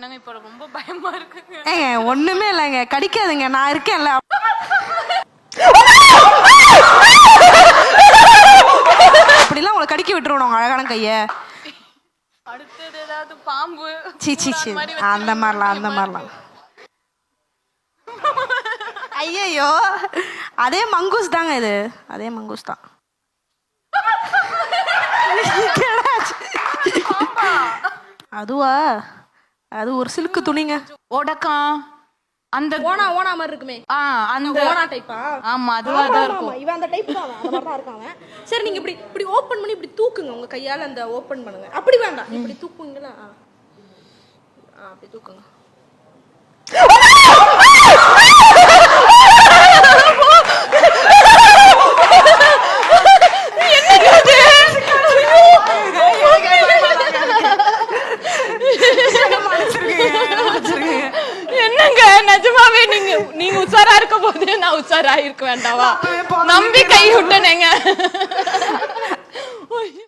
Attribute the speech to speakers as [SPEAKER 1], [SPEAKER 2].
[SPEAKER 1] என்னங்க இப்ப ரொம்ப பயமா இருக்குங்க.
[SPEAKER 2] ஏங்க ஒண்ணுமே இல்லைங்க, கடிக்காதுங்க, நான் இருக்கேன்ல. அப்படிலாம் உங்களை கடிக்க விட்டுருவோம் அழகான கைய.
[SPEAKER 1] அடுத்தது ஏதாவது பாம்பு
[SPEAKER 2] சீச்சி அந்த மாதிரிலாம் ஐயோ, அதே மங்கூஸ் தாங்க இது, அதே மங்கூஸ் தான். அதுவா, அது ஒரு சில்க்கு துணிங்க.
[SPEAKER 1] ஓடக்கான் அந்த
[SPEAKER 2] ஓனா மாதிரி இருக்குமே,
[SPEAKER 1] அந்த
[SPEAKER 2] ஓனா டைப்பா?
[SPEAKER 1] ஆமா, அதுவா தான் இருக்கும்.
[SPEAKER 2] இவன் அந்த டைப் தான், அந்த மாதிரி தான் இருக்காங்க. சரி, நீங்க இப்படி ஓபன் பண்ணி இப்படி தூக்குங்க, உங்க கையால அந்த ஓபன் பண்ணுங்க. அப்படி வேண்டாம், இப்படி தூக்குங்களா? அப்படி தூக்குங்க.
[SPEAKER 1] என்னங்க நிஜமாவே நீங்க உஷாரா இருக்க போது நான் உஷாரா இருக்க வேண்டாவா? நம்பி கை விட்டனேங்க.